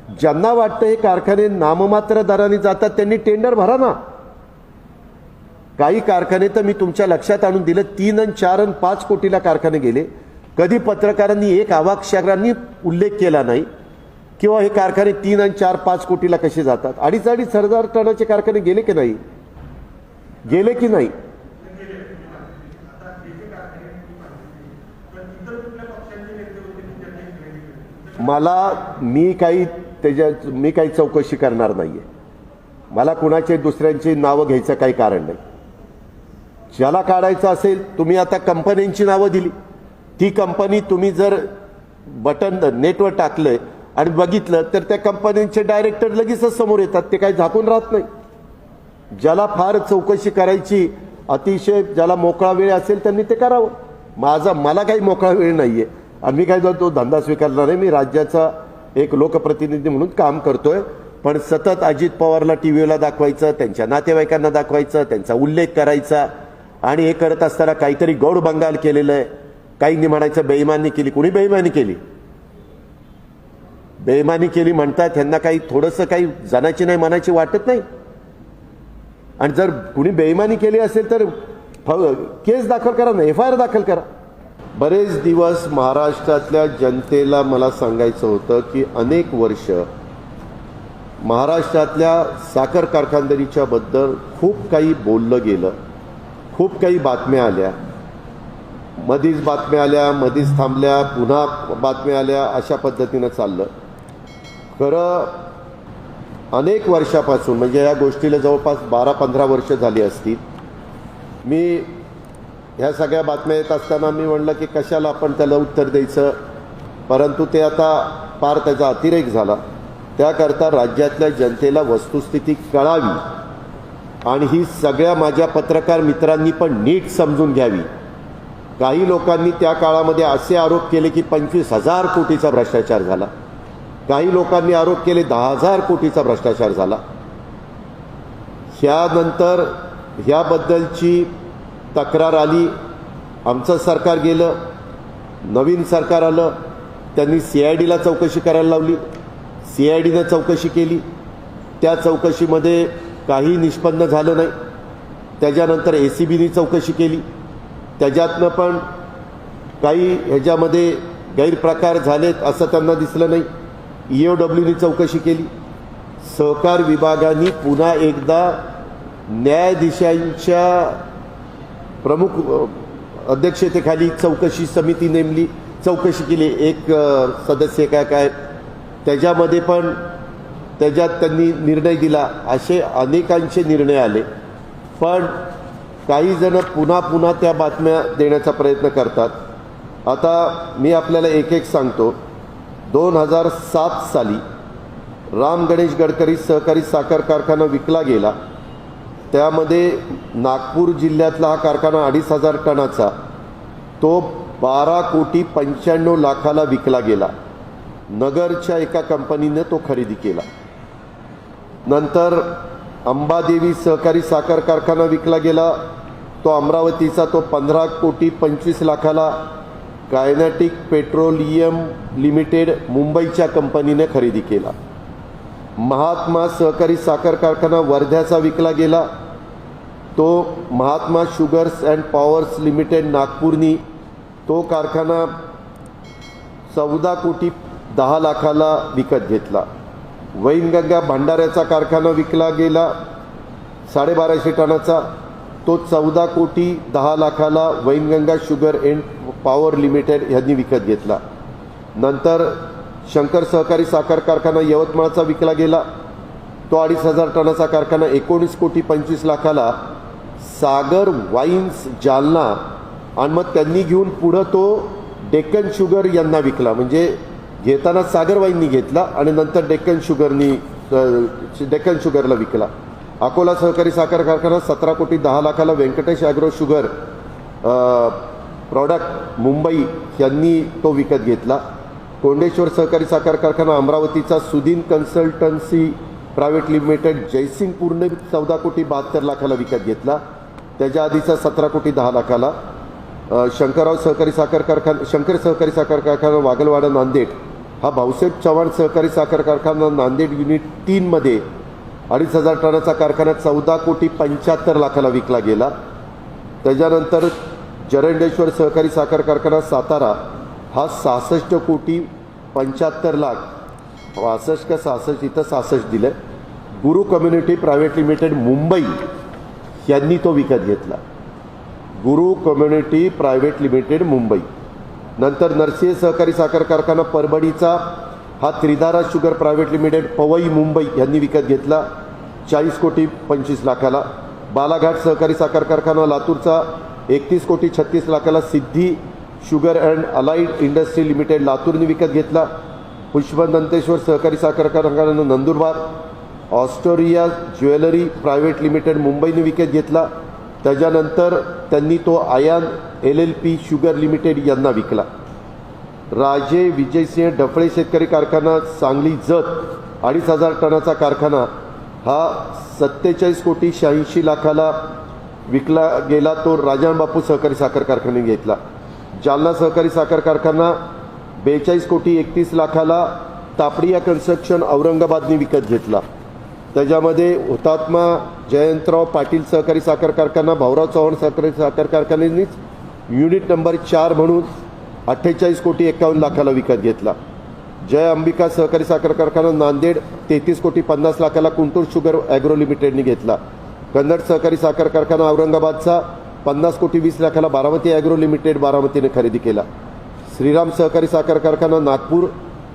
ज्यांना वाटतं हे कारखाने नाममात्र दराने जातात त्यांनी टेंडर भरा ना। काही कारखाने तर मी तुमच्या लक्षात आणून दिलं 3 आणि 4 आणि 5 कोटीला कारखाने गेले। कधी पत्रकारांनी एक अवाक्षरांनी उल्लेख केला नाही किंवा हे कारखाने 3 आणि 4 5 कोटीला कसे जातात। 2.5 हजार टनाचे कारखाने गेले की नाही, गेले की नाही? मला मी काही चौकशी करणार नाहीये। मला कुणाचे दुसऱ्यांची नावं घ्यायचं काही कारण नाही। ज्याला काढायचं असेल, तुम्ही आता कंपन्यांची नावं दिली, ती कंपनी तुम्ही जर बटन नेटवर टाकलंय आणि बघितलं तर त्या कंपन्यांचे डायरेक्टर लगेचच समोर येतात, ते काही झाकून राहत नाही। ज्याला फार चौकशी करायची अतिशय ज्याला मोकळा वेळ असेल त्यांनी ते करावं। मला काही मोकळा वेळ नाहीये आणि मी काय तो धंदा स्वीकारणार आहे। मी राज्याचा एक लोकप्रतिनिधी म्हणून काम करतोय, पण सतत अजित पवारला टीव्हीला दाखवायचं, त्यांच्या नातेवाईकांना दाखवायचं, त्यांचा उल्लेख करायचा आणि हे करत असताना काहीतरी गौड बंगाल केलेलं आहे, काहींनी म्हणायचं बेईमानी केली। कुणी बेईमानी केली? बेईमानी केली म्हणतात, त्यांना काही थोडंसं काही जनाची नाही मनाची वाटत नाही? आणि जर कुणी बेईमानी केली असेल तर केस दाखल करा ना, FIR दाखल करा। बरेच दिवस महाराष्ट्रातल्या जनतेला मला सांगायचं होतं की अनेक वर्ष महाराष्ट्रातल्या साखर कारखानदारीच्या बद्दल खूप काही बोललं गेलं, खूप काही बातम्या आल्या, मधीच बातम्या आल्या, मधीच थांबल्या, पुन्हा बातम्या आल्या, अशा पद्धतीनं चाललं। खरं अनेक वर्षापासून म्हणजे या गोष्टीला जवळपास 12-15 वर्ष झाली असतील, मी ह्या सगळ्या बातम्या येत असताना मी म्हणलं की कशाला आपण त्याला उत्तर द्यायचं, परंतु ते आता फार त्याचा अतिरेक झाला। त्याकरता राज्यातल्या जनतेला वस्तुस्थिती कळावी आणि ही सगळ्या माझ्या पत्रकार मित्रांनी पण नीट समजून घ्यावी। काही लोकांनी त्या काळामध्ये असे आरोप केले की 25,000 कोटीचा भ्रष्टाचार झाला, काही लोकांनी आरोप केले 10,000 कोटीचा भ्रष्टाचार झाला। ह्यानंतर ह्याबद्दलची तक्रार आली, आमचं सरकार गेलं, नवीन सरकार आलं, त्यांनी CIDला चौकशी करायला लावली, CIDनं चौकशी केली, त्या चौकशीमध्ये काही निष्पन्न झालं नाही। त्याच्यानंतर ACBनी चौकशी केली, त्याच्यातनं पण काही ह्याच्यामध्ये गैरप्रकार झालेत असं त्यांना दिसलं नाही। EOWनी चौकशी केली, सहकार विभागाने पुन्हा एकदा न्यायाधीशांच्या प्रमुख अध्यक्षतेखाली चौकशी समिती नेमली, चौकशी केली, एक सदस्य काय त्याच्यामध्ये पण त्याच्यात त्यांनी निर्णय दिला। असे अनेकांचे निर्णय आले, पण काही जण पुन्हा पुन्हा त्या बातम्या देण्याचा प्रयत्न करतात। आता मी आपल्याला एक एक सांगतो। 2007 साली राम गणेश गडकरी सहकारी साखर कारखाना विकला गेला, त्यामध्ये नागपूर जिल्ह्यातला हा कारखाना 2.5 टनाचा, तो 12,95,00,000ला विकला गेला। नगरच्या एका कंपनीने तो खरेदी केला। नंतर अंबादेवी सहकारी साखर कारखाना विकला गेला, तो अमरावतीचा, तो 15,25,00,000ला कायनेटिक पेट्रोलियम लिमिटेड मुंबईच्या कंपनीने खरेदी केला। महात्मा सहकारी साखर कारखाना वर्ध्याचा विकला गेला, तो Mahatma sugars and powers limited नागपूरनी तो कारखाना 14,10,00,000ला विकत घेतला। वैनगंगा भंडाऱ्याचा कारखाना विकला गेला 1250 टनाचा, तो 14,10,00,000ला Wainganga sugar and power limited यांनी विकत घेतला। नंतर शंकर सहकारी साखर कारखाना यवतमाळचा विकला गेला, तो 2,500 टनाचा कारखाना 19,25,00,000ला सागर वाईन्स जालना, आणि मग त्यांनी घेऊन पुढं तो डेक्कन शुगर यांना विकला। म्हणजे घेताना सागर वाईननी घेतला आणि नंतर डेक्कन शुगरला विकला। अकोला सहकारी साखर कारखाना 17,10,00,000ला Venkatesh agro sugar product Mumbai यांनी तो विकत घेतला। कोंडेश्वर सहकारी साखर कारखाना अमरावतीचा सुदीन कन्सल्टन्सी प्रायव्हेट लिमिटेड जयसिंगपूरने 14,72,00,000ला विकत घेतला। त्याच्या आधीचा 17,10,00,000ला शंकर सहकारी साखर कारखाना वागलवाडा नांदेड हा भाऊसाहेब चव्हाण सहकारी साखर कारखाना नांदेड युनिट 3 मध्ये 2,500 टनाचा कारखाना 14,75,00,000ला विकला गेला. त्याच्यानंतर जरंडेश्वर सहकारी साखर कारखाना सातारा हा 66,75,00,000 65 का 66 इथं 66 दिलं. गुरु कम्युनिटी प्रायव्हेट लिमिटेड मुंबई यांनी तो विकत घेतला. गुरु कम्युनिटी प्रायव्हेट लिमिटेड मुंबई. नंतर नरसिंह सहकारी साखर कारखाना परभणीचा हा Tridhara sugar private limited Powai Mumbai यांनी विकत घेतला 40,25,00,000ला. बालाघाट सहकारी साखर कारखाना लातूरचा 31,36,00,000ला Siddhi sugar and allied industry limited लातूरने विकत घेतला. पुष्पदंतेश्वर सहकारी साखर कारखाना Nandurbar Astoria jewellery private limited मुंबईने विकत घेतला. त्याच्यानंतर त्यांनी तो आयान LLP शुगर लिमिटेड यांना विकला. राजे विजयसिंह डफळे शेतकरी कारखाना सांगली जत 2,500 टनाचा कारखाना हा 47,86,00,000ला विकला गेला. तो राजारामबापू सहकारी साखर कारखान्याने घेतला. जालना सहकारी साखर कारखाना 42,31,00,000ला तापडिया कन्स्ट्रक्शन औरंगाबादने विकत घेतला. त्याच्यामध्ये हुतात्मा जयंतराव पाटील सहकारी साखर कारखाना भाऊराव चव्हाण सहकारी साखर कारखान्यानेच युनिट नंबर 4 म्हणून 48,51,00,000ला विकत घेतला. जय अंबिका सहकारी साखर कारखाना नांदेड 33,50,00,000ला कुंटूर शुगर ॲग्रो लिमिटेडने घेतला. कन्नड सहकारी साखर कारखाना औरंगाबादचा 50,20,00,000ला बारामती ॲग्रो लिमिटेड बारामतीने खरेदी केला. श्रीराम सहकारी साखर कारखाना नागपूर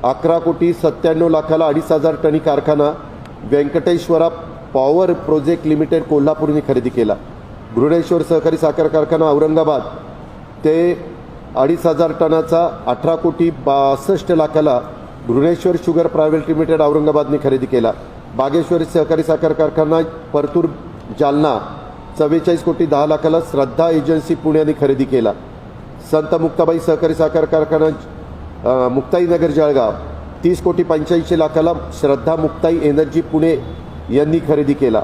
11,97,00,000ला 2,500 टनी कारखाना व्यंकटेश्वरा पॉवर प्रोजेक्ट लिमिटेड कोल्हापूरने खरेदी केला. घृणेश्वर सहकारी साखर कारखाना औरंगाबाद ते 2,500 टनाचा 18,62,00,000ला घृणेश्वर शुगर प्रायव्हेट लिमिटेड औरंगाबादने खरेदी केला. बागेश्वरी सहकारी साखर कारखाना परतूर जालना 44,10,00,000ला श्रद्धा एजन्सी पुण्याने खरेदी केला. संत मुक्ताबाई सहकारी साखर कारखाना मुक्ताईनगर जळगाव 30,85,00,000ला श्रद्धा मुक्ताई एनर्जी पुणे यांनी खरेदी केला.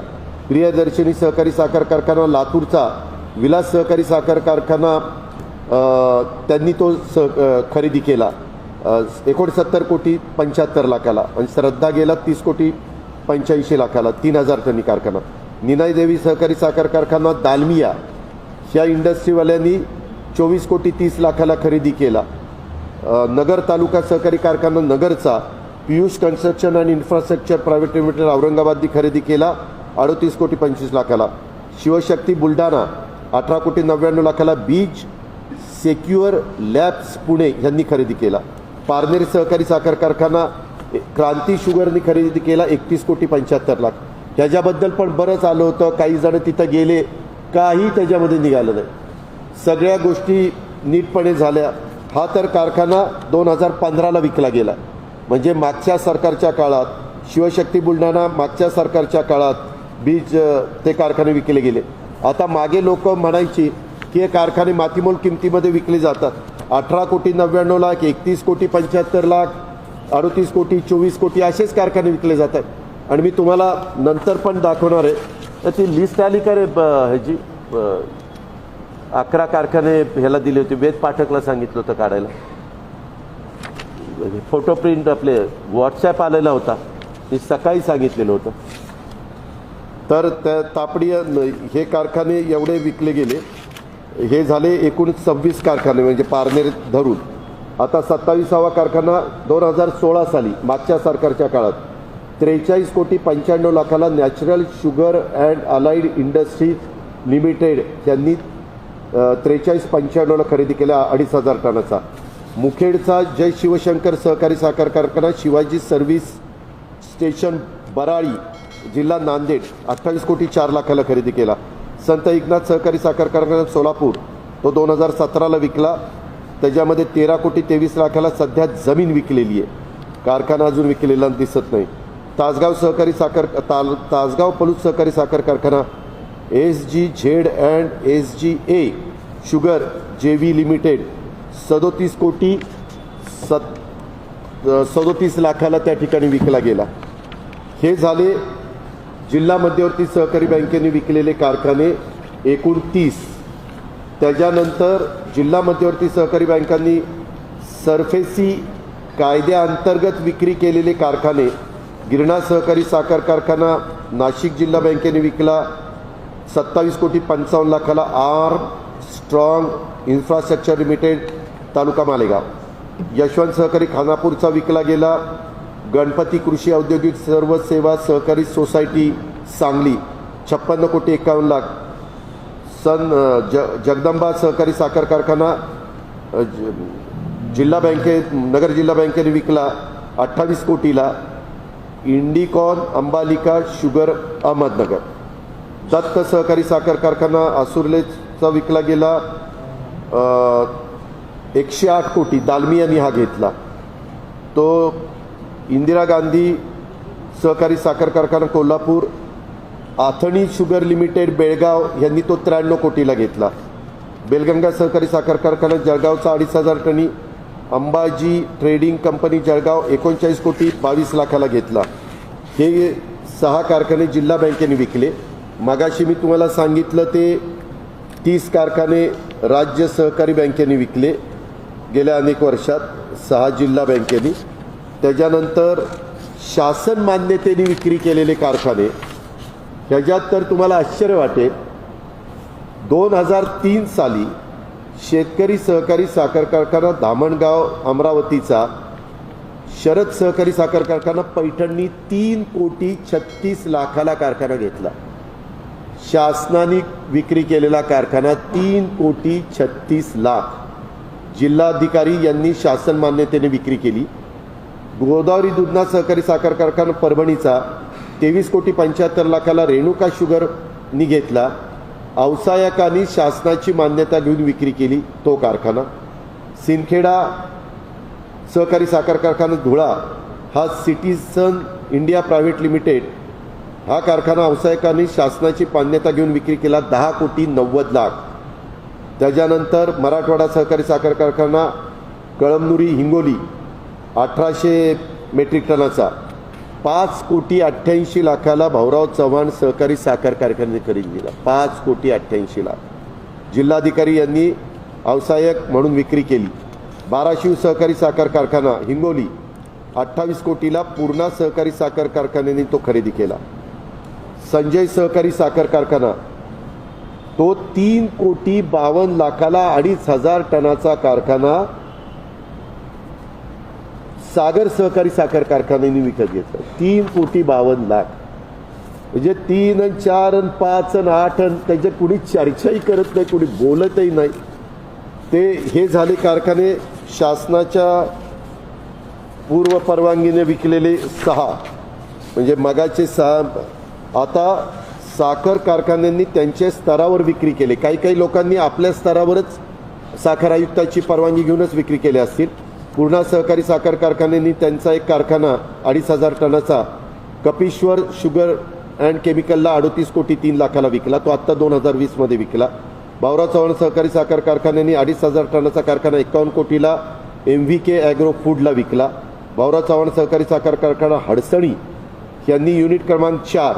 प्रियदर्शिनी सहकारी साखर कारखाना लातूरचा विलास सहकारी साखर कारखाना त्यांनी तो खरेदी केला 69,75,00,000ला आणि श्रद्धा गेला 30,85,00,000ला 3,000 टनी कारखाना. निनाई देवी सहकारी साखर कारखाना दालमिया ह्या इंडस्ट्रीवाल्यांनी 24,30,00,000ला खरेदी केला. नगर तालुका सहकारी कारखाना नगरचा Piyush construction and infrastructure private limited औरंगाबादनी खरेदी केला 38,25,00,000ला. शिवशक्ती बुलढाणा 18,99,00,000ला बीज सेक्युअर लॅब्स पुणे यांनी खरेदी केला. पारनेर सहकारी साखर कारखाना क्रांती शुगरनी खरेदी केला 31,75,00,000. त्याच्याबद्दल पण बरंच आलं होतं. काही जण तिथं गेले, काही त्याच्यामध्ये निघालं नाही. सगळ्या गोष्टी नीटपणे झाल्या. हा तर कारखाना 2015ला विकला गेला. म्हणजे मागच्या सरकारच्या काळात शिवशक्ती बुलढाणा मागच्या सरकारच्या काळात बीज ते कारखाने विकले गेले. आता मागे लोक म्हणायची की हे कारखाने मातीमोल किमतीमध्ये विकले जातात. 18,99,00,000 31,75,00,000 38 कोटी 24 कोटी असेच कारखाने विकले जातात. आणि मी तुम्हाला नंतर पण दाखवणार आहे. तर ती लिस्ट आली का रे ह्याची 11 कारखाने ह्याला दिले होते. वेद पाठकला सांगितलं होतं काढायला. फोटो प्रिंट आपले व्हॉट्सॲप आलेला होता. मी सकाळी सांगितलेलं होतं. तर त्या तापडी हे कारखाने एवढे विकले गेले. हे झाले एकूण 26 कारखाने म्हणजे पारनेर धरून. आता 27वा कारखाना 2016 साली मागच्या सरकारच्या काळात 43,95,00,000ला natural sugar and allied industries limited यांनी 43,95,00,000ला खरेदी केला 2,500 टनाचा. मुखेडचा जय शिवशंकर सहकारी साखर कारखाना शिवाजी सर्व्हिस स्टेशन बराळी जिल्हा नांदेड 28,04,00,000ला खरेदी केला. संत एकनाथ सहकारी साखर कारखाना सोलापूर तो 2017ला विकला. त्याच्यामध्ये 13,23,00,000ला सध्या जमीन विकलेली आहे. कारखाना अजून विकलेला दिसत नाही. तासगाव सहकारी साखर तासगाव पलूस सहकारी साखर कारखाना SGZ and SGA sugar JV limited 37,37,00,000ला त्या ठिकाणी विकला गेला. हे झाले जिल्हा मध्यवर्ती सहकारी बँकेने विकलेले कारखाने एकूण 30. त्याच्यानंतर जिल्हा मध्यवर्ती सहकारी बँकांनी सरफेसी कायद्याअंतर्गत विक्री केलेले कारखाने गिरणा सहकारी साखर कारखाना नाशिक जिल्हा बँकेने विकला 27,55,00,000 आर्म स्ट्रॉंग इन्फ्रास्ट्रक्चर लिमिटेड तालुका मालेगाव. यशवंत सहकारी खानापूरचा विकला गेला. गणपती कृषी औद्योगिक सर्व सेवा सहकारी सोसायटी सांगली 56,51,00,000. जगदंबा सहकारी साखर कारखाना जिल्हा बँकेत नगर जिल्हा बँकेने विकला 28 कोटीला. इंडिकॉन अंबालिका शुगर अहमदनगर. दत्त सहकारी साखर कारखाना आसुर्लेचा विकला गेला 108 कोटी. दालमी यांनी हा घेतला. तो इंदिरा गांधी सहकारी साखर कारखाना कोल्हापूर, आथणी शुगर लिमिटेड बेळगाव यांनी तो 93 कोटीला घेतला. बेलगंगा सहकारी साखर कारखाना जळगावचा 2,500 टनी. अंबाजी ट्रेडिंग कंपनी जळगाव 39 कोटी 22 लाखाला घेतला. हे 6 कारखाने जिल्हा बँकेने विकले. मागाशी मी तुम्हाला सांगितलं ते 30 कारखाने राज्य सहकारी बँकेने विकले गेल्या अनेक वर्षात 6 जिल्हा बँकेनी. त्याच्यानंतर शासन मान्यतेने विक्री केलेले कारखाने ह्याच्यात तर तुम्हाला आश्चर्य वाटेल. 2003 साली शेतकरी सहकारी साखर कारखाना धामणगाव अमरावतीचा, शरद सहकारी साखर कारखाना पैठणनी 3,36,00,000 कारखाना घेतला. शासनाने विक्री केलेला कारखाना 3,36,00,000. जिल्हाधिकारी यांनी शासन मान्यतेने विक्री केली. गोदावरी दुधना सहकारी साखर कारखाना परभणीचा 23,75,00,000 रेणुका शुगरनी घेतला. औसायकांनी शासनाची मान्यता घेऊन विक्री केली तो कारखाना. सिंदखेडा सहकारी साखर कारखाना धुळा हा सिटीजन इंडिया प्रायव्हेट लिमिटेड हा कारखाना औसायकांनी शासनाची मान्यता घेऊन विक्री केला 10,90,00,000. त्याच्यानंतर मराठवाडा सहकारी साखर कारखाना कळमनुरी हिंगोली 1,800 मेट्रिक टनाचा 5,88,00,000 भाऊराव चव्हाण सहकारी साखर कारखान्याने खरेदी केला. 5,88,00,000. जिल्हाधिकारी यांनी औसायक म्हणून विक्री केली. बाराशिव सहकारी साखर कारखाना हिंगोली 28 कोटीला पूर्णा सहकारी साखर कारखान्याने तो खरेदी केला. संजय सहकारी साखर कारखाना तो 3,52,00,000 2,500 टनाचा कारखाना सागर सहकारी साखर कारखान्याने विकत घेतला. 3,52,00,000. म्हणजे 3 आणि 4 आणि 5 आणि 8 आणि त्याच्यात कुणी चर्चाही करत नाही, कुणी बोलतही नाही. ते हे झाले कारखाने शासनाच्या पूर्व परवानगीने विकलेले 6. म्हणजे मगाचे 6. आता साखर कारखान्यांनी त्यांच्या स्तरावर विक्री केली. काही काही लोकांनी आपल्या स्तरावरच साखर आयुक्ताची परवानगी घेऊनच विक्री केली असतील. पूर्णा सहकारी साखर कारखान्यांनी त्यांचा एक कारखाना 2,500 टनाचा कपिश्वर शुगर अँड केमिकलला 38 कोटी 3,00,000 विकला. तो आत्ता 2020 विकला. भाऊराव चव्हाण सहकारी साखर कारखान्यांनी 2,500 टनाचा कारखाना 51 कोटीला MVK ॲग्रो फूडला विकला. भाऊराव चव्हाण सहकारी साखर कारखाना हडसणी यांनी युनिट क्रमांक 4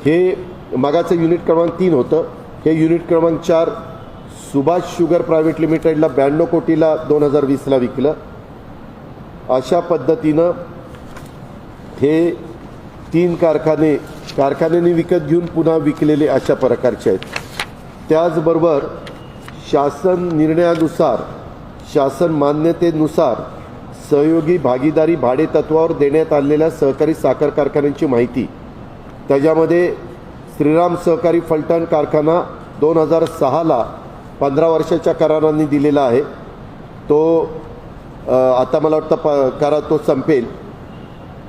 हे मगाचं युनिट क्रमांक 3 होतं, हे युनिट क्रमांक 4 सुभाष शुगर प्रायव्हेट लिमिटेडला 92 कोटीला 2020ला विकलं. अशा पद्धतीनं हे 3 कारखान्यांनी विकत घेऊन पुन्हा विकलेले अशा प्रकारचे आहेत. त्याचबरोबर शासन निर्णयानुसार, शासन मान्यतेनुसार सहयोगी भागीदारी भाडे तत्वावर देण्यात आलेल्या सहकारी साखर कारखान्यांची माहिती. त्याच्यामध्ये श्रीराम सहकारी फलटण कारखाना 2006ला 15 वर्षाच्या करारांनी दिलेला आहे. तो आता मला वाटतं करार तो संपेल.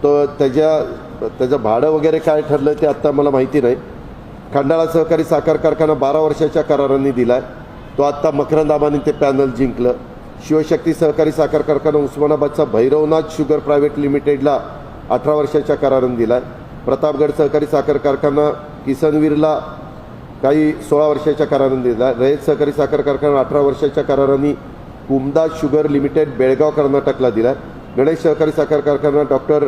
तो त्याचं भाडं वगैरे काय ठरलं ते आत्ता मला माहिती नाही. खंडाळा सहकारी साखर कारखाना 12 वर्षाच्या करारांनी दिला आहे. तो आत्ता मकरंद आबांनी ते पॅनल जिंकलं. शिवशक्ती सहकारी साखर कारखाना उस्मानाबादचा भैरवनाथ शुगर प्रायव्हेट लिमिटेडला 18 वर्षाच्या करारांनी दिला आहे. प्रतापगड सहकारी साखर कारखाना किसनवीरला काही 16 वर्षाच्या करारांनी दिला. रयत सहकारी साखर कारखाना 18 वर्षाच्या करारांनी कुमदा शुगर लिमिटेड बेळगाव कर्नाटकला दिला. गणेश सहकारी साखर कारखाना डॉक्टर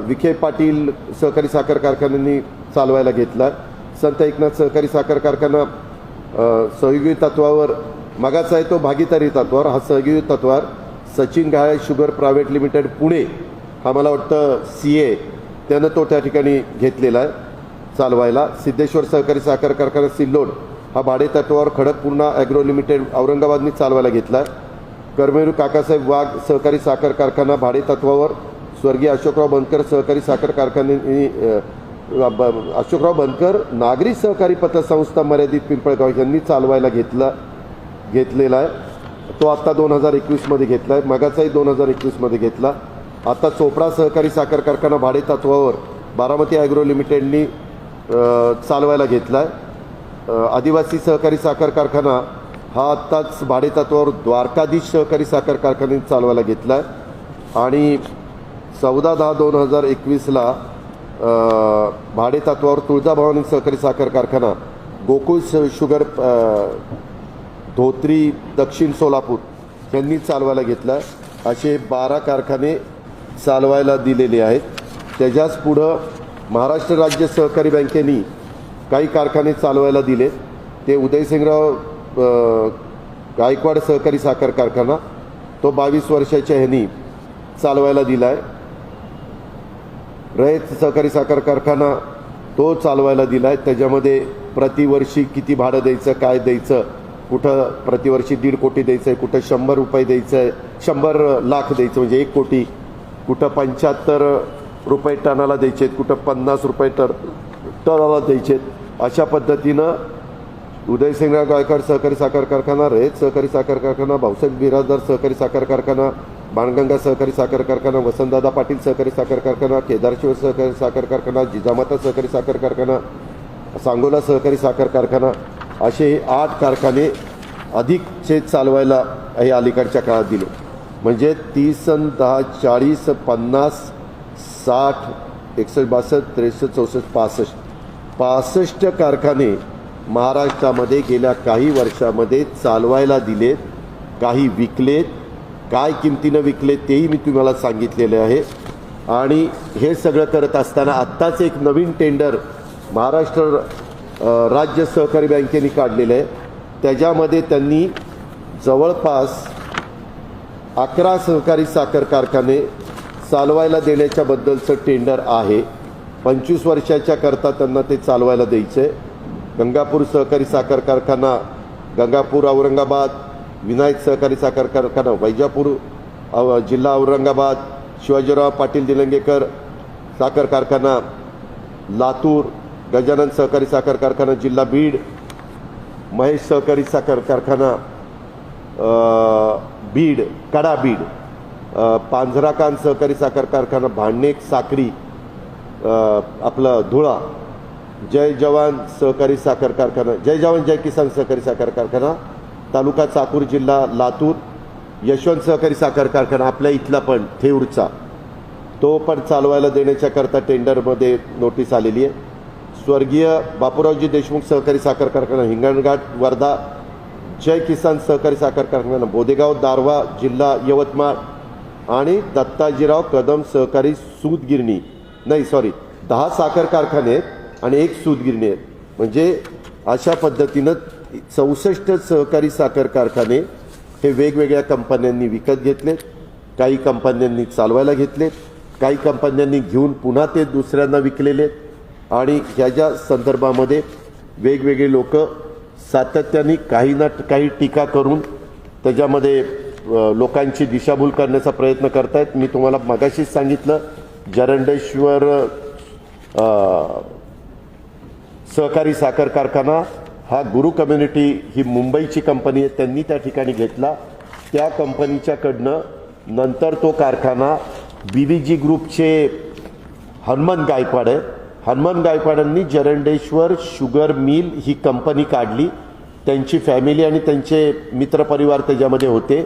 विखे पाटील सहकारी साखर कारखान्यांनी चालवायला घेतला. संत एकनाथ सहकारी साखर कारखाना सहयोगी तत्वावर, मागाचा आहे तो भागीदारी तत्वावर, हा सहयोगी तत्वावर Sachin Ghale sugar private limited Pune, हा मला वाटतं CA, त्यानं तो त्या ठिकाणी घेतलेला आहे चालवायला. सिद्धेश्वर सहकारी साखर कारखाना सिल्लोड हा भाडे तत्वावर खडकपूर्णा ॲग्रो लिमिटेड औरंगाबादनी चालवायला घेतला आहे. कर्मवीर काकासाहेब वाघ सहकारी साखर कारखाना भाडे तत्वावर स्वर्गीय अशोकराव बनकर सहकारी साखर कारखान्यांनी अशोकराव बनकर नागरी सहकारी पतसंस्था मर्यादित पिंपळगाव यांनी चालवायला घेतलेला आहे. तो आत्ता 2021मध्ये घेतला आहे, मगाचाही 2021मध्ये घेतला. आता चोपडा सहकारी साखर कारखाना भाडे तत्वावर बारामती ॲग्रो लिमिटेडनी चालवायला घेतला आहे. आदिवासी सहकारी साखर कारखाना हा आत्ताच भाडे तत्वावर द्वारकाधीश सहकारी साखर कारखान्याने चालवायला घेतला आहे. आणि 14/10/2021ला भाडे तत्वावर तुळजाभवानी सहकारी साखर कारखाना गोकुळ शुगर धोत्री दक्षिण सोलापूर यांनी चालवायला घेतला. असे 12 कारखाने चालवायला दिलेले आहेत. त्याच्याच पुढं महाराष्ट्र राज्य सहकारी बँकेनी काही कारखाने चालवायला दिले. ते उदयसिंगराव गायकवाड सहकारी साखर कारखाना तो 22 वर्षाच्या ह्यांनी चालवायला दिला आहे. रयत सहकारी साखर कारखाना तो चालवायला दिला आहे. त्याच्यामध्ये प्रतिवर्षी किती भाडं द्यायचं, काय द्यायचं, कुठं प्रतिवर्षी 1.5 कोटी द्यायचं आहे, कुठं 100 रुपये द्यायचं आहे, 100 लाख द्यायचं म्हणजे 1 कोटी, कुठं 75 रुपये टनाला द्यायचे आहेत, कुठं 50 रुपये टनाला द्यायचे आहेत. अशा पद्धतीनं उदयसिंगराव गायकवाड सहकारी साखर कारखाना, रयत सहकारी साखर कारखाना, भाऊसाहेब बिराजदार सहकारी साखर कारखाना, बाणगंगा सहकारी साखर कारखाना, वसंतदादा पाटील सहकारी साखर कारखाना, केदारेश्वर सहकारी साखर कारखाना, जिजामाता सहकारी साखर कारखाना, सांगोला सहकारी साखर कारखाना असे 8 कारखाने अधिकचे चालवायला हे अलीकडच्या काळात दिले. म्हणजे 30 आणि 10 40 50 60 61 62 63 65 कारखाने महाराष्ट्रामध्ये गेल्या काही वर्षामध्ये चालवायला दिलेत. काही विकलेत, काय किमतीनं विकले तेही मी तुम्हाला सांगितलेले आहे. आणि हे सगळं करत असताना आत्ताच एक नवीन टेंडर महाराष्ट्र राज्य सहकारी बँकेने काढलेलं आहे. त्याच्यामध्ये त्यांनी जवळपास 11 सहकारी साखर कारखाने चालवायला देण्याच्या बद्दलचं टेंडर आहे. 25 वर्षाच्या करता त्यांना ते चालवायला द्यायचं आहे. गंगापूर सहकारी साखर कारखाना गंगापूर औरंगाबाद, विनायक सहकारी साखर कारखाना वैजापूर जिल्हा औरंगाबाद, शिवाजीराव पाटील निलंगेकर साखर कारखाना लातूर, गजानन सहकारी साखर कारखाना जिल्हा बीड, महेश सहकारी साखर कारखाना बीड कडा बीड, पांझराकान सहकारी साखर कारखाना भांडणेक साखरी आपलं धुळा, जय जवान सहकारी साखर कारखाना, जय जवान जय किसान सहकारी साखर कारखाना तालुका चाकूर जिल्हा लातूर, यशवंत सहकारी साखर कारखाना आपल्या इथला पण थेऊरचा तो पण चालवायला देण्याच्याकरता टेंडरमध्ये नोटीस आलेली आहे. स्वर्गीय बापूरावजी देशमुख सहकारी साखर कारखाना हिंगणघाट वर्धा, जय किसान सहकारी साखर कारखाना बोदेगाव दारवा जिल्हा यवतमाळ आणि दत्ताजीराव कदम सहकारी सूतगिरणी 10 साखर कारखाने आहेत आणि 1 सूतगिरणी आहेत. म्हणजे अशा पद्धतीनं 64 सहकारी साखर कारखाने हे वेगवेगळ्या कंपन्यांनी विकत घेतलेत. काही कंपन्यांनी चालवायला घेतलेत, काही कंपन्यांनी घेऊन पुन्हा ते दुसऱ्यांना विकलेले आहेत. आणि ह्याच्या संदर्भामध्ये वेगवेगळे लोक सातत्याने काही ना काही टीका करून त्याच्यामध्ये लोकांची दिशाभूल करण्याचा प्रयत्न करतायत. मी तुम्हाला मगाशीच सांगितलं, जरंडेश्वर सहकारी साखर कारखाना हा गुरु कम्युनिटी ही मुंबईची कंपनी आहे, त्यांनी त्या ठिकाणी घेतला. त्या कंपनीच्याकडनं नंतर तो कारखाना BVG ग्रुपचे हनुमान गायकवाड आहे. हनुमान गायकवाडांनी जरंडेश्वर शुगर मिल ही कंपनी काढली. त्यांची फॅमिली आणि त्यांचे मित्रपरिवार त्याच्यामध्ये होते.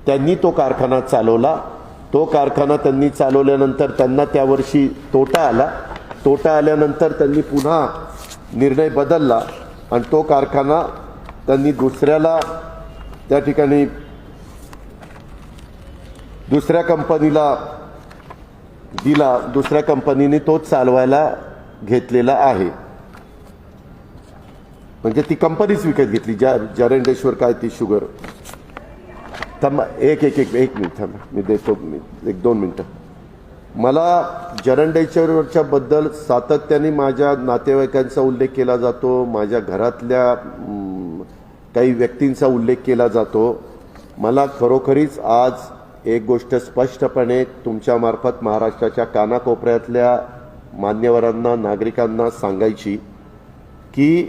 त्यांनी तो कारखाना चालवला. तो कारखाना त्यांनी चालवल्यानंतर त्यांना त्यावर्षी तोटा आला. तोटा आल्यानंतर त्यांनी पुन्हा निर्णय बदलला आणि तो कारखाना त्यांनी दुसऱ्याला त्या ठिकाणी दुसऱ्या कंपनीला दिला. दुसऱ्या कंपनीने तो चालवायला घेतलेला आहे. म्हणजे ती कंपनीच विकत घेतली, जरंडेश्वर काय ती शुगर. थांबा एक मिनिट थांबा, मी देतो, मी 1-2 मिनटं. मला जरंडेश्वरच्या बद्दल सातत्याने माझ्या नातेवाईकांचा उल्लेख केला जातो, माझ्या घरातल्या काही व्यक्तींचा उल्लेख केला जातो. मला खरोखरीच आज एक गोष्ट स्पष्टपणे तुमच्यामार्फत महाराष्ट्राच्या कानाकोपऱ्यातल्या मान्यवरांना, नागरिकांना सांगायची की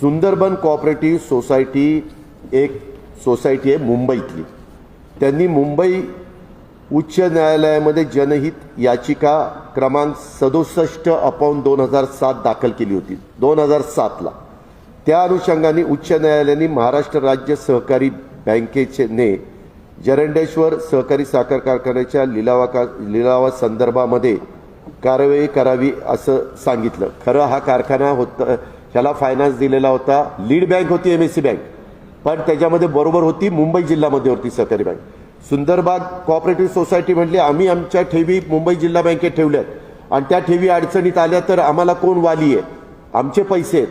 सुंदरबन कोऑपरेटिव्ह सोसायटी एक सोसायटी आहे मुंबईतली. त्यांनी मुंबई उच्च न्यायालयामध्ये जनहित याचिका क्रमांक 67/2007 दाखल केली होती 2007ला. त्या अनुषंगाने उच्च न्यायालयाने महाराष्ट्र राज्य सहकारी बँकेने जरंडेश्वर सहकारी साखर कारखान्याच्या लिलावा संदर्भामध्ये कारवाई करावी असं सांगितलं. खरं हा कारखाना होता, ह्याला फायनान्स दिलेला होता, लीड बँक होती MSC बँक, पण त्याच्यामध्ये बरोबर होती मुंबई जिल्ह्यामध्ये होती सहकारी बँक. सुंदरबाग कोऑपरेटिव्ह सोसायटी म्हटली आम्ही आमच्या ठेवी मुंबई जिल्हा बँकेत ठेवल्यात आणि त्या ठेवी अडचणीत आल्या तर आम्हाला कोण वाली आहे, आमचे पैसे आहेत.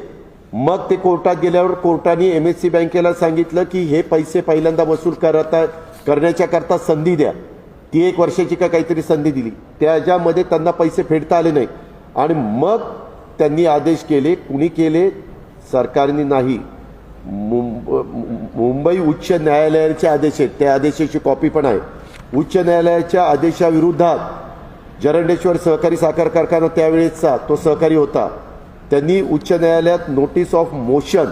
मग ते कोर्टात गेल्यावर कोर्टाने MSC बँकेला सांगितलं की हे पैसे पहिल्यांदा वसूल करण्याच्या संधी द्या. ती 1 वर्षाची का काहीतरी संधी दिली, त्याच्यामध्ये त्यांना पैसे फेडता आले नाही आणि मग त्यांनी आदेश केले. कुणी केले? सरकारने नाही, मुंबई उच्च न्यायालयाचे आदेश आहेत, त्या आदेशाची कॉपी पण आहे. उच्च न्यायालयाच्या आदेशाविरोधात जरंडेश्वर सहकारी साखर कारखाना त्यावेळेसचा तो सहकारी होता, त्यांनी उच्च न्यायालयात नोटीस ऑफ मोशन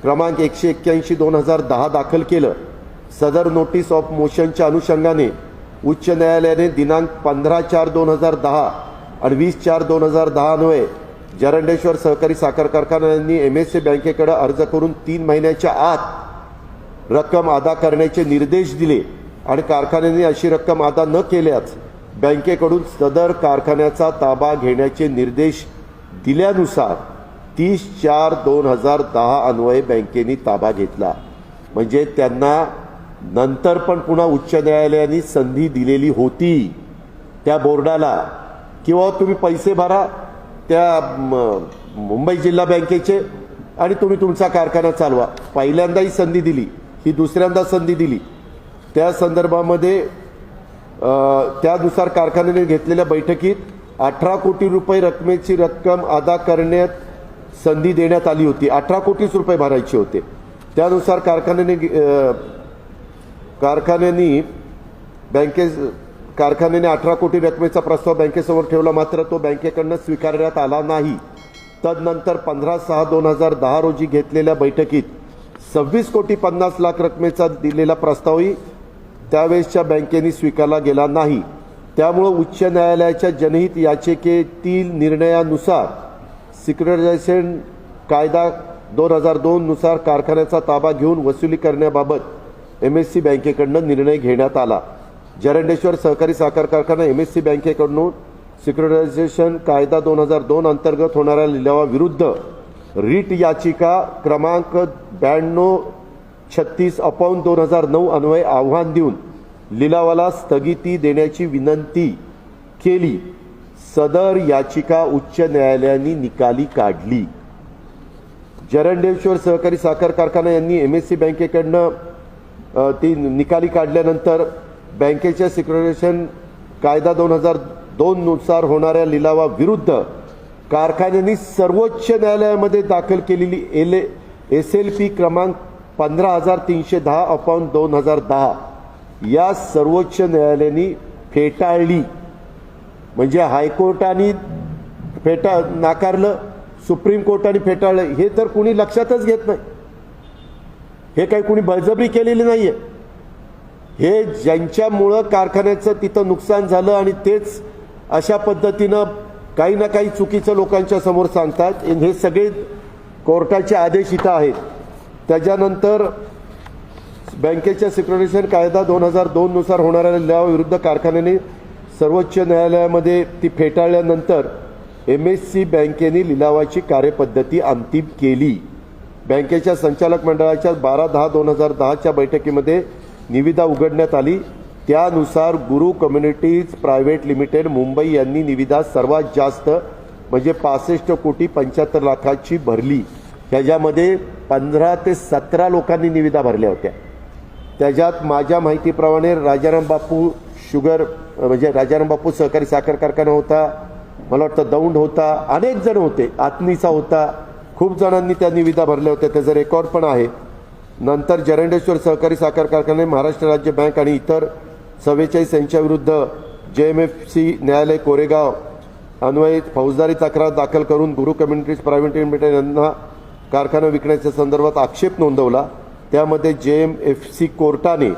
क्रमांक 181/2010 दाखल केलं. सदर नोटीस ऑफ मोशनच्या अनुषंगाने उच्च न्यायालयाने दिनांक 15/4/2010 आणि 20/4/2010 अन्वये जरंडेश्वर सहकारी साखर कारखान्यांनी MSC बँकेकडे अर्ज करून 3 महिन्याच्या आत रक्कम अदा करण्याचे निर्देश दिले आणि कारखान्याने अशी रक्कम अदा न केल्यास बँकेकडून सदर कारखान्याचा ताबा घेण्याचे निर्देश दिल्यानुसार 30/4/2010 अन्वये बँकेने ताबा घेतला. म्हणजे त्यांना नंतर पण पुन्हा उच्च न्यायालयाने संधी दिलेली होती त्या बोर्डाला, किंवा तुम्ही पैसे भरा त्या मुंबई जिल्हा बँकेचे आणि तुम्ही तुमचा कारखाना चालवा. पहिल्यांदाही संधी दिली, ही दुसऱ्यांदा संधी दिली. त्या संदर्भामध्ये त्यानुसार कारखान्याने घेतलेल्या बैठकीत 18 कोटी रुपये रकमेची रक्कम अदा करण्यात संधी देण्यात आली होती. 18 कोटीच रुपये भरायचे होते. त्यानुसार कारखान्याने 18 कोटी रकमेचा प्रस्ताव बँकेसमोर ठेवला, मात्र तो बँकेकडनं स्वीकारण्यात आला नाही. तदनंतर 15/6/2010 रोजी घेतलेल्या बैठकीत 26,50,00,000 रकमेचा दिलेला प्रस्तावही त्यावेळेसच्या बँकेने स्वीकारला गेला नाही. त्यामुळे उच्च न्यायालयाच्या जनहित याचिकेतील निर्णयानुसार सिक्युरिटायझेशन कायदा 2002 नुसार कारखान्याचा ताबा घेऊन वसुली करण्याबाबत MSC बँकेकडून निर्णय घेण्यात आला. जरंडेश्वर सहकारी साखर कारखाना MSC बँकेकडून सिक्युरिटायझेशन कायदा 2002 अंतर्गत होणाऱ्या लिलावाविरुद्ध रिट याचिका क्रमांक 9236/2009 अन्वये आव्हान देऊन लिलावाला स्थगिती देण्याची विनंती केली. सदर याचिका उच्च न्यायालयाने निकाली काढली. जरंडेश्वर सहकारी साखर कारखाना यांनी MSC बँकेकडनं ती निकाली काढल्यानंतर बँकेच्या सिक्युरिटायझेशन कायदा 2002 नुसार होणाऱ्या लिलावाविरुद्ध कारखान्याने सर्वोच्च न्यायालयामध्ये दाखल केलेली SLP क्रमांक 15,310/2010 या सर्वोच्च न्यायालयाने फेटाळली. म्हणजे हायकोर्टाने नाकारलं, सुप्रीम कोर्टाने फेटाळलं. हे तर कुणी लक्षातच घेत नाही. हे काही कुणी बळजबरी केलेली नाहीये. हे ज्यांच्यामुळं कारखान्याचं तिथं नुकसान झालं आणि तेच अशा पद्धतीनं काही ना काही चुकीचं लोकांच्या समोर सांगतात. हे सगळे कोर्टाचे आदेश इथं आहेत. त्याच्यानंतर बँकेच्या सिक्युरिटायझेशन कायदा 2002 नुसार होणाऱ्या लिलावाविरुद्ध कारखान्याने सर्वोच्च न्यायालयामध्ये ती फेटाळल्यानंतर MSC बँकेने लिलावाची कार्यपद्धती अंतिम केली. बँकेच्या संचालक मंडळाच्या 12/10/2010 बैठकीमध्ये निविदा उघडण्यात आली. त्यानुसार गुरु कम्युनिटीज प्रायव्हेट लिमिटेड मुंबई यांनी निविदा सर्वात जास्त म्हणजे 65,75,00,000ची भरली. ह्याच्यामध्ये 15 ते 17 लोकांनी निविदा भरल्या होत्या. त्याच्यात माझ्या माहितीप्रमाणे राजाराम बापू शुगर म्हणजे राजाराम बापू सहकारी साखर कारखाना होता, मला वाटतं दौंड होता, अनेक जण होते, आत्मीचा होता, खूप जणांनी त्या निविदा भरल्या होत्या, त्याचं रेकॉर्ड पण आहे. नंतर जरंडेश्वर सहकारी साखर कारखाने, महाराष्ट्र राज्य बँक आणि इतर 44 यांच्या विरुद्ध JMFC न्यायालय कोरेगाव अन्वये फौजदारी तक्रार दाखल करून गुरु कम्युनिटीज प्रायव्हेट लिमिटेड यांना कारखाना विकण्याच्या संदर्भात आक्षेप नोंदवला. त्यामध्ये JMFC कोर्टाने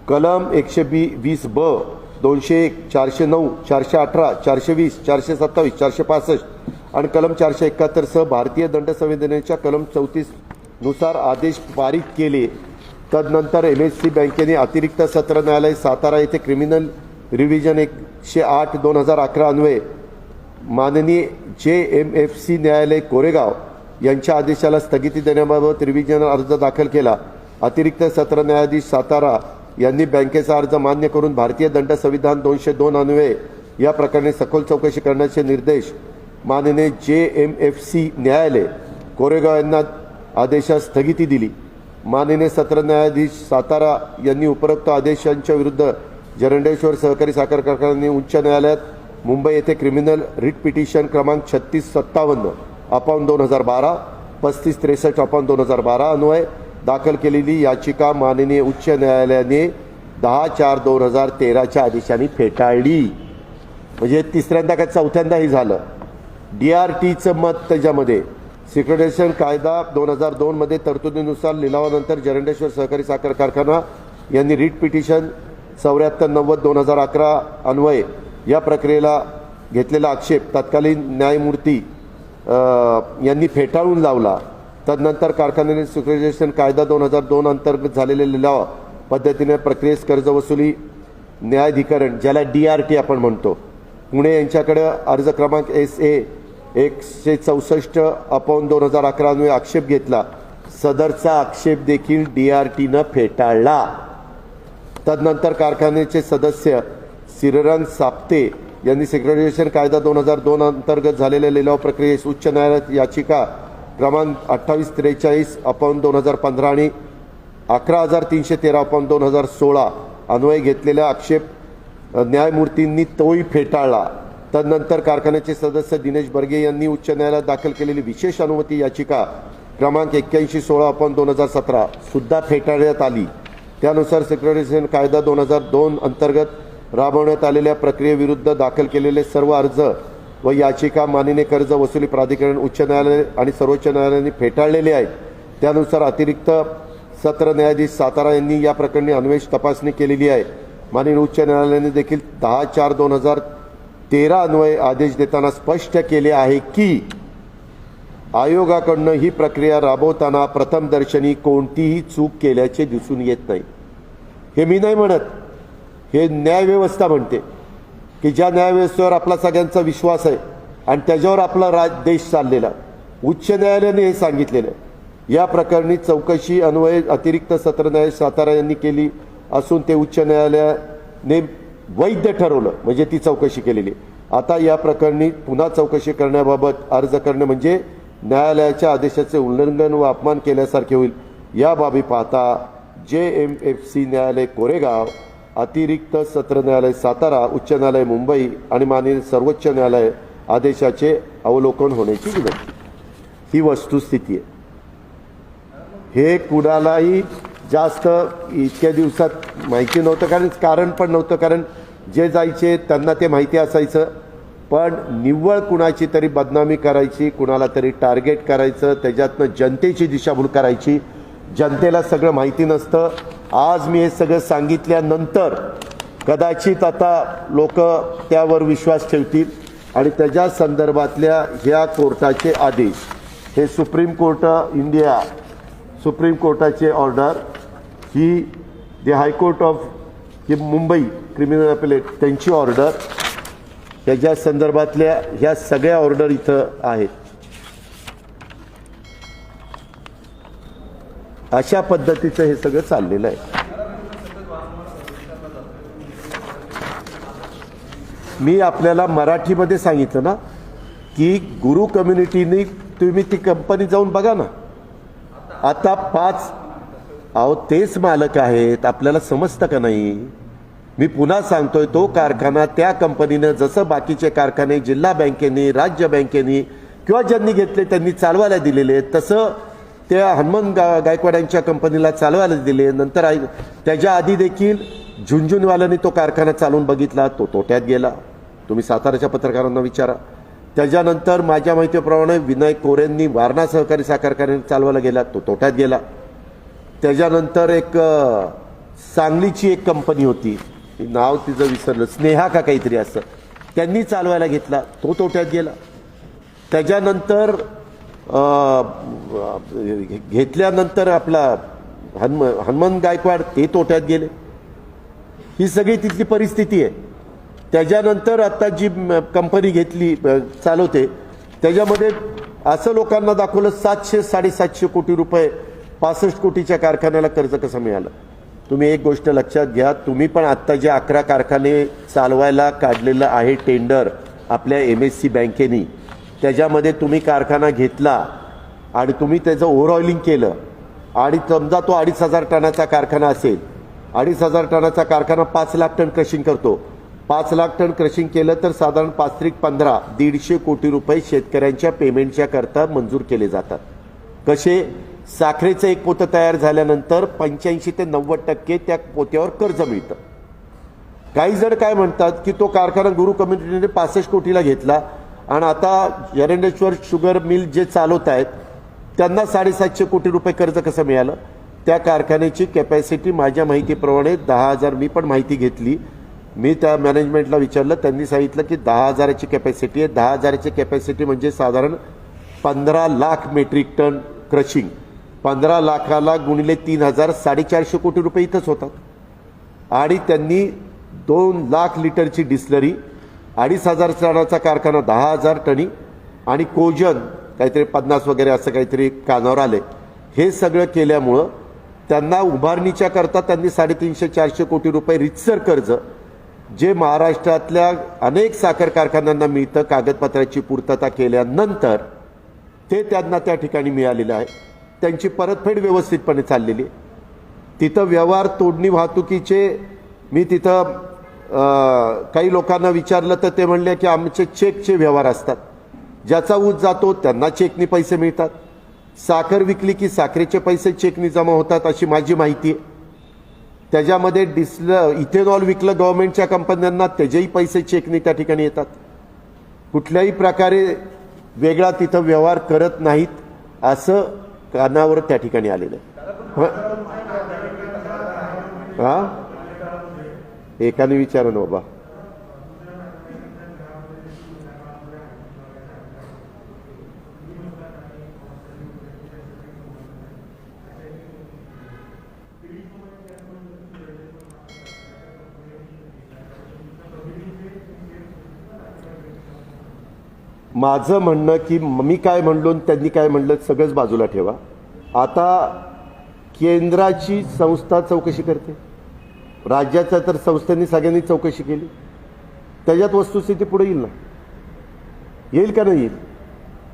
कलम 120B, 201, 409, 418, 420, 427, 465 आणि कलम 471 सह भारतीय दंड संहितेच्या कलम 34 नुसार आदेश पारित केले. तदनंतर MSC बँकेने अतिरिक्त सत्र न्यायालय सातारा येथे क्रिमिनल रिव्हिजन 108/2011 अन्वये माननीय JMFC न्यायालय कोरेगाव यांच्या आदेशाला स्थगिती देण्याबाबत रिव्हिजन अर्ज दाखल केला. अतिरिक्त सत्र न्यायाधीश सातारा यांनी बँकेचा अर्ज मान्य करून भारतीय दंड संविधान 202 अन्वये या प्रकरणी सखोल चौकशी करण्याचे निर्देश माननीय JMFC न्यायालय कोरेगाव यांना आदेशास स्थगिती दिली. माननीय सत्र न्यायाधीश सातारा यांनी उपरोक्त आदेशांच्या विरुद्ध जरंडेश्वर सहकारी साखर कारखान्याने उच्च न्यायालयात मुंबई येथे क्रिमिनल रिट पिटिशन क्रमांक 3657/2012, 3563/2012 अन्वये दाखल केलेली याचिका माननीय उच्च न्यायालयाने 10/4/2013च्या आदेशाने फेटाळली. म्हणजे तिसऱ्यांदा का चौथ्यांदाही झालं. DRTचं मत त्याच्यामध्ये सिक्युरिटायझेशन कायदा 2002 मध्ये तरतुदीनुसार लिलावानंतर जरंडेश्वर सहकारी साखर कारखाना यांनी रिट पिटिशन 7490/2011 अन्वये या प्रक्रियेला घेतलेला आक्षेप तत्कालीन न्यायमूर्ती यांनी फेटाळून लावला. तदनंतर कारखान्याने सिक्युरिटायझेशन कायदा 2002 अंतर्गत झालेले लिलाव पद्धतीने प्रक्रियेस कर्ज वसुली न्यायाधिकरण ज्याला DRT आपण म्हणतो पुणे यांच्याकडे अर्ज क्रमांक SA 164/2011 अन्वये आक्षेप घेतला. सदरचा आक्षेप देखील DRTनं फेटाळला. तदनंतर कारखान्याचे सदस्य श्रीरंग साप्ते यांनी सिक्युरिटायझेशन कायदा 2002 अंतर्गत झालेल्या लिलाव प्रक्रियेस उच्च न्यायालयात याचिका क्रमांक 2843/2015 आणि 11313/2016 अन्वये घेतलेला आक्षेप न्यायमूर्तींनी तोही फेटाळला. तदनंतर कारखान्याचे सदस्य दिनेश बर्गे यांनी उच्च न्यायालयात दाखल केलेली विशेष अनुमती याचिका क्रमांक 8116/2017 सुद्धा फेटाळण्यात आली. त्यानुसार सिक्युरिटायझेशन कायदा 2002 अंतर्गत राबवण्यात आलेल्या प्रक्रियेविरुद्ध दाखल केलेले सर्व अर्ज व याचिका माननीय कर्ज वसुली प्राधिकरण उच्च न्यायालय आणि सर्वोच्च न्यायालयाने फेटाळलेले आहेत. त्यानुसार अतिरिक्त सत्र न्यायाधीश सातारा यांनी या प्रकरणी अन्वेष तपासणी केलेली आहे. माननीय उच्च न्यायालयाने देखील 10/4/2013 अन्वये आदेश देताना स्पष्ट केले आहे की आयोगाकडून ही प्रक्रिया राबवताना प्रथमदर्शनी कोणतीही चूक केल्याचे दिसून येत नाही. हे मी नाही म्हणत, हे न्यायव्यवस्था म्हणते की ज्या न्यायव्यवस्थेवर आपला सगळ्यांचा विश्वास आहे आणि त्याच्यावर आपला देश चाललेला. उच्च न्यायालयाने हे सांगितलेलं या प्रकरणी चौकशी अन्वये अतिरिक्त सत्र न्यायाधीश सातारा यांनी केली असून ते उच्च न्यायालयाने वैध ठरवलं म्हणजे ती चौकशी केलेली. आता या प्रकरणी पुन्हा चौकशी करण्याबाबत अर्ज करणे म्हणजे न्यायालयाच्या आदेशाचे उल्लंघन व अपमान केल्यासारखे होईल. या बाबी पाहता JMFC न्यायालय कोरेगाव, अतिरिक्त सत्र न्यायालय सातारा, उच्च न्यायालय मुंबई आणि माननीय सर्वोच्च न्यायालय आदेशाचे अवलोकन होण्याची विनंती. ही वस्तुस्थिती आहे. हे कुणालाही जास्त इतक्या दिवसात माहिती नव्हतं कारण पण नव्हतं, कारण जे जायचे त्यांना ते माहिती असायचं. पण निव्वळ कुणाची तरी बदनामी करायची, कुणाला तरी टार्गेट करायचं, त्याच्यातनं जनतेची दिशाभूल करायची. जनतेला सगळं माहिती नसतं. आज मी हे सगळं सांगितल्यानंतर कदाचित आता लोक त्यावर विश्वास ठेवतील आणि त्याच्या संदर्भातल्या ह्या कोर्टाचे आदेश, हे सुप्रीम कोर्ट इंडिया सुप्रीम कोर्टाचे ऑर्डर, ही the high court of Mumbai criminal appellate त्यांची ऑर्डर, त्याच्या संदर्भातल्या ह्या सगळ्या ऑर्डर इथं आहेत. अशा पद्धतीचं हे सगळं चाललेलं आहे. मी आपल्याला मराठीमध्ये सांगितलं ना की गुरु कम्युनिटीनी, तुम्ही ती कंपनी जाऊन बघा ना. आता अहो तेच मालक आहेत, आपल्याला समजतं का नाही? मी पुन्हा सांगतोय, तो कारखाना त्या कंपनीनं जसं बाकीचे कारखाने जिल्हा बँकेनी, राज्य बँकेनी किंवा ज्यांनी घेतले त्यांनी चालवायला दिलेले, तसं त्या गायकवाडांच्या कंपनीला चालवायला दिले. नंतर त्याच्या आधी देखील झुंझुनवाल्यांनी तो कारखाना चालवून बघितला, तो तोट्यात गेला. तुम्ही साताराच्या पत्रकारांना विचारा. त्याच्यानंतर माझ्या माहितीप्रमाणे विनय कोरेंनी वारणा सहकारी साखर कारखाना चालवायला गेला, तो तोट्यात गेला. त्याच्यानंतर एक सांगलीची एक कंपनी होती, नाव तिचं विसरलं, स्नेहा का काहीतरी असं, त्यांनी चालवायला घेतला, तो तोट्यात गेला. त्याच्यानंतर घेतल्यानंतर आपला हनुमंत गायकवाड ते तोट्यात गेले. ही सगळी तिथली परिस्थिती आहे. त्याच्यानंतर आता जी कंपनी घेतली चालवते त्याच्यामध्ये असं लोकांना दाखवलं 700-750 कोटी रुपये 65 कोटीच्या कारखान्याला कर्ज कसं मिळालं. तुम्ही एक गोष्ट लक्षात घ्या, तुम्ही पण आत्ता जे 11 कारखाने चालवायला काढलेलं आहे टेंडर आपल्या MSC बँकेनी, त्याच्यामध्ये तुम्ही कारखाना घेतला आणि तुम्ही त्याचं ओव्हरऑइलिंग केलं आणि समजा तो 2,500 टनाचा कारखाना असेल, 2,500 टनाचा कारखाना 5 लाख टन क्रशिंग करतो. 5 लाख टन क्रशिंग केलं तर साधारण 5-15 150 कोटी रुपये शेतकऱ्यांच्या पेमेंटच्या करता मंजूर केले जातात. कसे? साखरेचं एक पोतं तयार झाल्यानंतर 85 ते 90% त्या पोत्यावर कर्ज मिळतं. काही जण काय म्हणतात की तो कारखाना गुरु कम्युनिटीने 65 कोटीला घेतला आणि आता एरंडेश्वर शुगर मिल जे चालवत आहेत त्यांना 750 कोटी रुपये कर्ज कसं मिळालं. त्या कारखान्याची कॅपॅसिटी माझ्या माहितीप्रमाणे 10,000, मी पण माहिती घेतली, मी त्या मॅनेजमेंटला विचारलं, त्यांनी सांगितलं की 10,000ची कॅपॅसिटी आहे. 10,000ची कॅपॅसिटी म्हणजे साधारण 15 लाख मेट्रिक टन क्रशिंग. 15 लाखाला गुणिले 3,000, 450 कोटी रुपये इथंच होतात. आणि त्यांनी 2 लाख लिटरची डिस्लरी, 2,500 टनाचा कारखाना 10,000 टनी आणि कोजन काहीतरी 50 वगैरे असं काहीतरी कानावर आले. हे सगळं केल्यामुळं त्यांना उभारणीच्या करता त्यांनी 350-400 कोटी रुपये रितसर कर्ज, जे महाराष्ट्रातल्या अनेक साखर कारखान्यांना मिळतं कागदपत्राची पूर्तता केल्यानंतर, ते त्यांना त्या ठिकाणी मिळालेलं आहे. त्यांची परतफेड व्यवस्थितपणे चाललेली आहे. तिथं व्यवहार तोडणी वाहतुकीचे मी तिथं काही लोकांना विचारलं तर ते म्हणले की आमचे चेकचे व्यवहार असतात, ज्याचा ऊस जातो त्यांना चेकनी पैसे मिळतात. साखर विकली की साखरेचे पैसे चेकनी जमा होतात अशी माझी माहिती आहे. त्याच्यामध्ये इथेनॉल विकलं गव्हर्नमेंटच्या कंपन्यांना, त्याचेही पैसे चेकनी त्या ठिकाणी येतात. कुठल्याही प्रकारे वेगळा तिथं व्यवहार करत नाहीत असं कानावर त्या ठिकाणी आलेलं आहे. हा, एकाने विचारा ना बाबा. माझं म्हणणं की मी काय म्हणलो त्यांनी काय म्हणलं सगळंच बाजूला ठेवा. आता केंद्राची संस्था चौकशी करते, राज्याच्या तर संस्थांनी सगळ्यांनी चौकशी केली, त्याच्यात वस्तुस्थिती पुढे येईल ना, येईल का नाही येईल.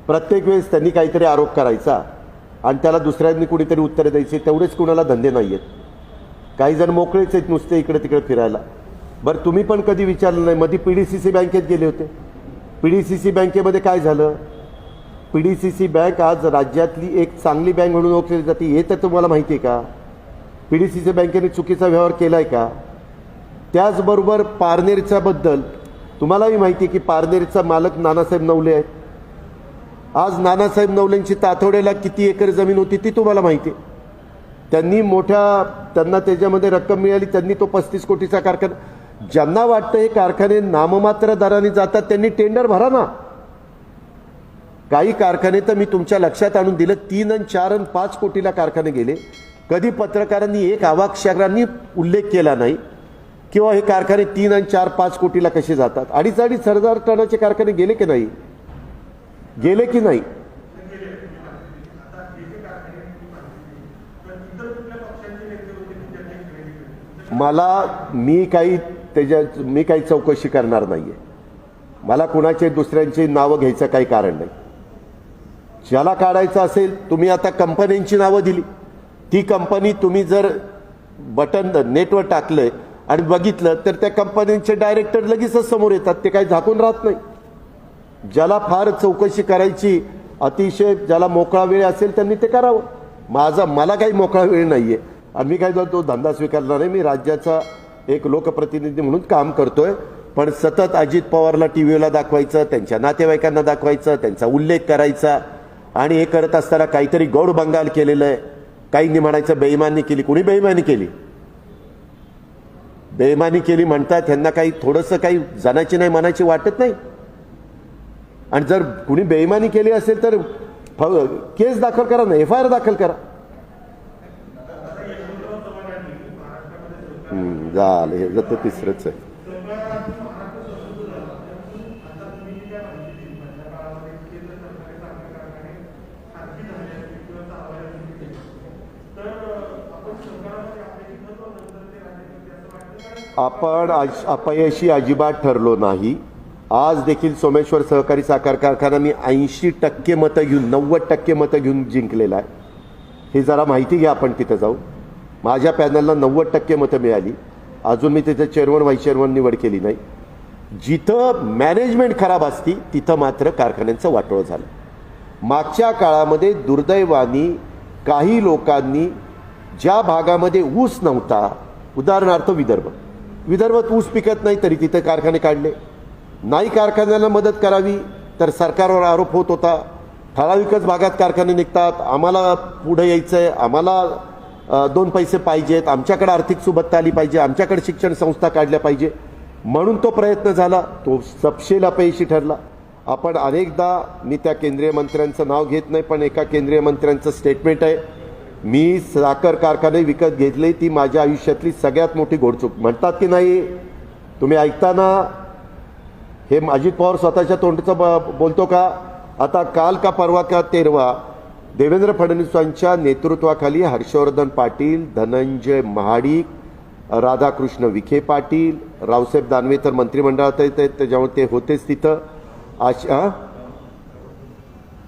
प्रत्येक वेळेस त्यांनी काहीतरी आरोप करायचा आणि त्याला दुसऱ्यांनी कुणीतरी उत्तर द्यायचे, तेवढेच कुणाला धंदे नाही आहेत. काही जण मोकळेच आहेत नुसते इकडे तिकडे फिरायला. बरं, तुम्ही पण कधी विचारलं नाही, मध्ये PDCC बँकेत गेले होते, PDCC बँकेमध्ये काय झालं. PDCC बँक आज राज्यातली एक चांगली बँक म्हणून ओळखली जाते, हे तर तुम्हाला माहिती आहे का. PDCC बँकेने चुकीचा व्यवहार केलाय का. त्याचबरोबर पारनेरच्या बद्दल तुम्हालाही माहिती आहे की पारनेरचा मालक नानासाहेब नवले आहेत. आज नानासाहेब नवलेंची तातोड्याला किती एकर जमीन होती ती तुम्हाला माहिती आहे. त्यांना त्याच्यामध्ये रक्कम मिळाली, त्यांनी तो 35 कोटीचा कारखाना. ज्यांना वाटतं हे कारखाने नाममात्र दराने जातात त्यांनी टेंडर भरा ना. काही कारखाने तर मी तुमच्या लक्षात आणून दिलं, 3 आणि 4 आणि 5 कोटीला कारखाने गेले. कधी पत्रकारांनी एक अवाक्षरांनी उल्लेख केला नाही किंवा हे कारखाने 3 आणि 4-5 कोटीला कसे जातात. 2,500 टनाचे कारखाने गेले की नाही, गेले की नाही. मी काही चौकशी करणार नाहीये. मला कुणाचे दुसऱ्यांची नावं घ्यायचं काही कारण नाही. ज्याला काढायचं असेल, तुम्ही आता कंपन्यांची नावं दिली, ती कंपनी तुम्ही जर बटन नेटवर टाकलंय आणि बघितलं तर त्या कंपनीचे डायरेक्टर लगेचच समोर येतात, ते काही झाकून राहत नाही. ज्याला फार चौकशी करायची अतिशय ज्याला मोकळा वेळ असेल त्यांनी ते करावं. मला काही मोकळा वेळ नाहीये आणि मी काय तो धंदा स्वीकारणार नाही. मी राज्याचा एक लोकप्रतिनिधी म्हणून काम करतोय, पण सतत अजित पवारला टीव्हीला दाखवायचं, त्यांच्या नातेवाईकांना दाखवायचं, त्यांचा उल्लेख करायचा आणि हे करत असताना काहीतरी गौड बंगाल केलेलं आहे. काहींनी म्हणायचं बेईमानी केली. कुणी बेईमानी केली? बेईमानी केली म्हणतात त्यांना काही थोडंसं काही जनाची नाही मनाची वाटत नाही. आणि जर कुणी बेईमानी केली असेल तर केस दाखल करा ना, FIR दाखल करा. झालं, हे जर तिसरंच आहे. आपण अपयशी अजिबात ठरलो नाही. आज देखील सोमेश्वर सहकारी साखर कारखाना मी 80% मतं घेऊन 90% मतं घेऊन जिंकलेला आहे. हे जरा माहिती घ्या आपण तिथं जाऊन. माझ्या पॅनलला 90% मतं मिळाली. अजून मी तिथे चेअरमन व्हाईस चेअरमन निवड केली नाही. जिथं मॅनेजमेंट खराब असती तिथं मात्र कारखान्यांचं वाटोळं झालं. मागच्या काळामध्ये दुर्दैवानी काही लोकांनी ज्या भागामध्ये ऊस नव्हता, उदाहरणार्थ विदर्भात ऊस पिकत नाही तरी तिथे कारखाने काढले. नाही कारखान्यांना मदत करावी तर सरकारवर आरोप होत होता, ठराविकच भागात कारखाने निघतात, आम्हाला पुढे यायचंय, आम्हाला 2 पैसे पाहिजेत, आमच्याकडे आर्थिक सुबत्ता आली पाहिजे, आमच्याकडे शिक्षण संस्था काढल्या पाहिजे, म्हणून तो प्रयत्न झाला. तो सपशेल अपयशी ठरला. आपण अनेकदा, मी त्या केंद्रीय मंत्र्यांचं नाव घेत नाही, पण एका केंद्रीय मंत्र्यांचं स्टेटमेंट आहे, मी साखर कारखाने विकत घेतले, ती माझ्या आयुष्यातली सगळ्यात मोठी घोडचूक. म्हणतात की नाही, तुम्ही ऐकताना हे अजित पवार स्वतःच्या तोंडचं बोलतो का? आता काल का परवा का तेरवा देवेंद्र फडणवीसांच्या नेतृत्वाखाली हर्षवर्धन पाटील, धनंजय महाडिक, राधाकृष्ण विखे पाटील, रावसाहेब दानवे तर मंत्रिमंडळात आहेत, त्याच्यामुळे ते होतेच तिथं.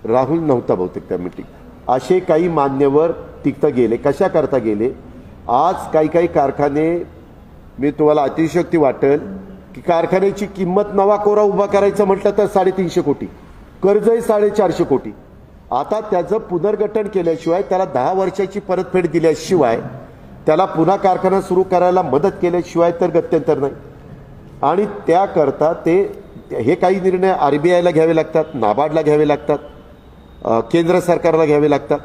राहुल नव्हता बहुतेक त्या मीटिंग. असे काही मान्यवर तिथं गेले. कशा करता गेले? आज काही कारखाने, मी तुम्हाला अतिशयोक्ती वाटेल की कारखान्याची किंमत नवा कोरा उभा करायचं म्हटलं तर 350 कोटी, कर्जही 450 कोटी. आता त्याचं पुनर्गठन केल्याशिवाय, त्याला 10 वर्षाची परतफेड दिल्याशिवाय, त्याला पुन्हा कारखाना सुरू करायला मदत केल्याशिवाय तर गत्यंतर नाही. आणि त्याकरता हे काही निर्णय RBIला घ्यावे लागतात, नाबार्डला घ्यावे लागतात, केंद्र सरकारला घ्यावे लागतात.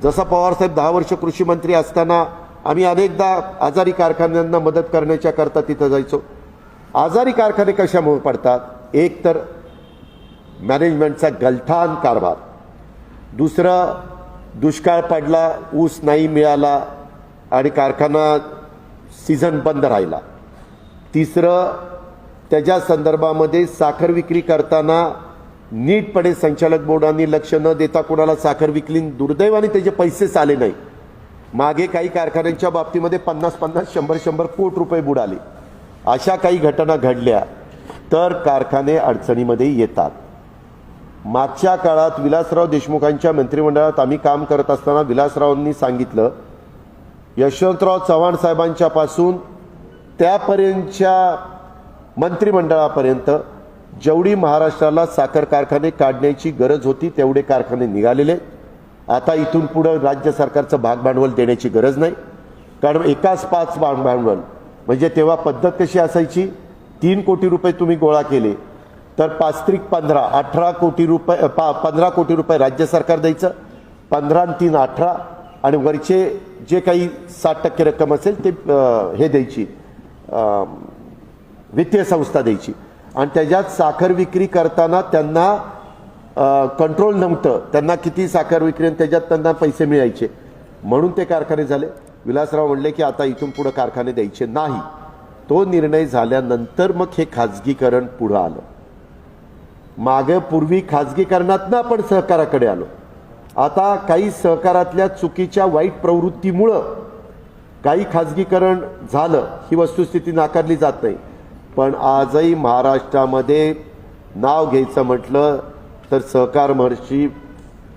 जसा पवारसाहेब 10 वर्ष कृषी मंत्री असताना आम्ही अनेकदा आजारी कारखान्यांना मदत करण्याच्या करता तिथं जायचो. आजारी कारखाने कशामुळे पडतात? एक तर मॅनेजमेंटचा गलथान कारभार, दुसरं दुष्काळ पडला, ऊस नाही मिळाला आणि कारखाना सीझन बंद राहिला, तिसरं त्याच्या संदर्भामध्ये साखर विक्री करताना नीटपणे संचालक बोर्डांनी लक्ष न देता कोणाला साखर विकली, दुर्दैवाने त्याचे पैसेच आले नाही. मागे काही कारखान्यांच्या बाबतीमध्ये 50-50, 100-100 कोटी रुपये बुडाले. अशा काही घटना घडल्या तर कारखाने अडचणीमध्ये येतात. मागच्या काळात विलासराव देशमुखांच्या मंत्रिमंडळात आम्ही काम करत असताना विलासरावांनी सांगितलं, यशवंतराव चव्हाण साहेबांच्या पासून त्यापर्यंतच्या मंत्रिमंडळापर्यंत जेवढी महाराष्ट्राला साखर कारखाने काढण्याची गरज होती तेवढे कारखाने निघालेले. आता इथून पुढे राज्य सरकारचं भागभांडवल देण्याची गरज नाही, कारण एकाच 5 भागभांडवल. म्हणजे तेव्हा पद्धत कशी असायची, 3 कोटी रुपये तुम्ही गोळा केले तर 5-3-15 18 कोटी रुपये, 15 कोटी रुपये राज्य सरकार द्यायचं, 15 आणि 3 18, आणि वरचे जे काही 60% रक्कम असेल ते हे द्यायची, वित्तीय संस्था द्यायची. आणि त्याच्यात साखर विक्री करताना त्यांना कंट्रोल नव्हतं, त्यांना किती साखर विक्री आणि त्याच्यात त्यांना पैसे मिळायचे, म्हणून ते कारखाने झाले. विलासराव म्हणले की आता इथून पुढे कारखाने द्यायचे नाही. तो निर्णय झाल्यानंतर मग हे खाजगीकरण पुढे आलं. मागे पूर्वी खाजगीकरणातनं आपण सहकाराकडे आलो. आता काही सहकारातल्या चुकीच्या वाईट प्रवृत्तीमुळं काही खाजगीकरण झालं, ही वस्तुस्थिती नाकारली जात नाही. पण आजही महाराष्ट्रामध्ये नाव घ्यायचं म्हटलं तर सहकार महर्षी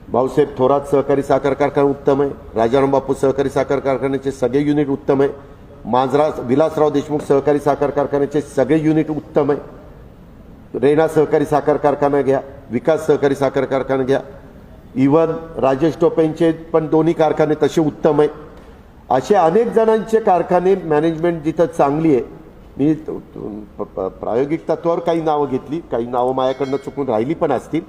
भाऊसाहेब थोरात सहकारी साखर कारखाना उत्तम आहे. राजाराम बापू सहकारी साखर कारखान्याचे सगळे युनिट उत्तम आहे. मांजरा विलासराव देशमुख सहकारी साखर कारखान्याचे सगळे युनिट उत्तम आहे. रेणा सहकारी साखर कारखाना घ्या, विकास सहकारी साखर कारखाना घ्या, इवन राजेश टोपेंचे पण दोन्ही कारखाने तसे उत्तम आहे. असे अनेक जणांचे कारखाने मॅनेजमेंट जिथं चांगली आहे. मी प्रायोगिक तत्वावर काही नावं घेतली, काही नावं माझ्याकडनं चुकून राहिली पण असतील,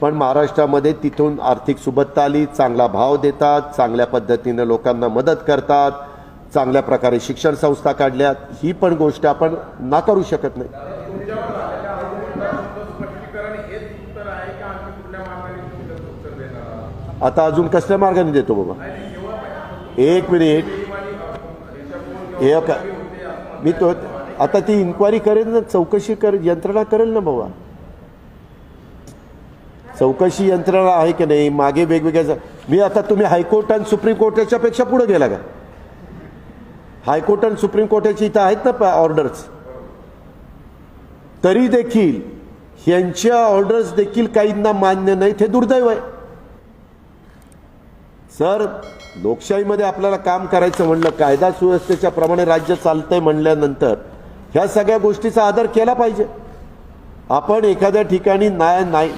पण महाराष्ट्रामध्ये तिथून आर्थिक सुबत्ता आली, चांगला भाव देतात, चांगल्या पद्धतीनं लोकांना मदत करतात, चांगल्या प्रकारे शिक्षण संस्था काढल्यात. ही पण गोष्ट आपण नाकारू शकत नाही. आता अजून कसल्या मार्गाने देतो बाबा? एक मिनिट, हे का मी तो आता ती इन्क्वायरी करेल ना, चौकशी यंत्रणा करेल ना बाबा. चौकशी यंत्रणा आहे की नाही मागे वेगवेगळ्या. मी आता तुम्ही हायकोर्ट आणि सुप्रीम कोर्टाच्या पेक्षा पुढे गेला का? हायकोर्ट आणि सुप्रीम कोर्टाची इथं आहेत ना ऑर्डर्स, तरी देखील यांच्या ऑर्डर्स देखील काहींना मान्य नाही. हे दुर्दैव आहे. सर, लोकशाहीमध्ये आपल्याला काम करायचं म्हणलं, कायदा सुव्यवस्थेच्या प्रमाणे राज्य चालतंय म्हणल्यानंतर ह्या सगळ्या गोष्टीचा आदर केला पाहिजे. आपण एखाद्या ठिकाणी नाही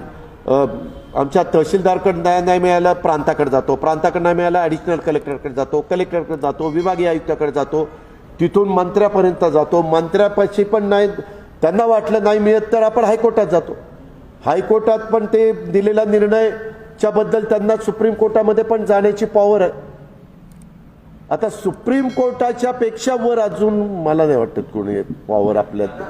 आमच्या तहसीलदारकडे नाही मिळालं, प्रांताकडे जातो, प्रांताकडे नाही मिळालं ॲडिशनल कलेक्टरकडे जातो, कलेक्टरकडे जातो, विभागीय आयुक्ताकडे जातो, तिथून मंत्र्यापर्यंत जातो. मंत्र्यापाशी पण नाही, त्यांना वाटलं नाही मिळत तर आपण हायकोर्टात जातो. हायकोर्टात पण ते दिलेला निर्णयच्या बद्दल त्यांना सुप्रीम कोर्टामध्ये पण जाण्याची पॉवर आहे. आता सुप्रीम कोर्टाच्या पेक्षा वर अजून मला नाही वाटत कोणी पॉवर आपल्यात.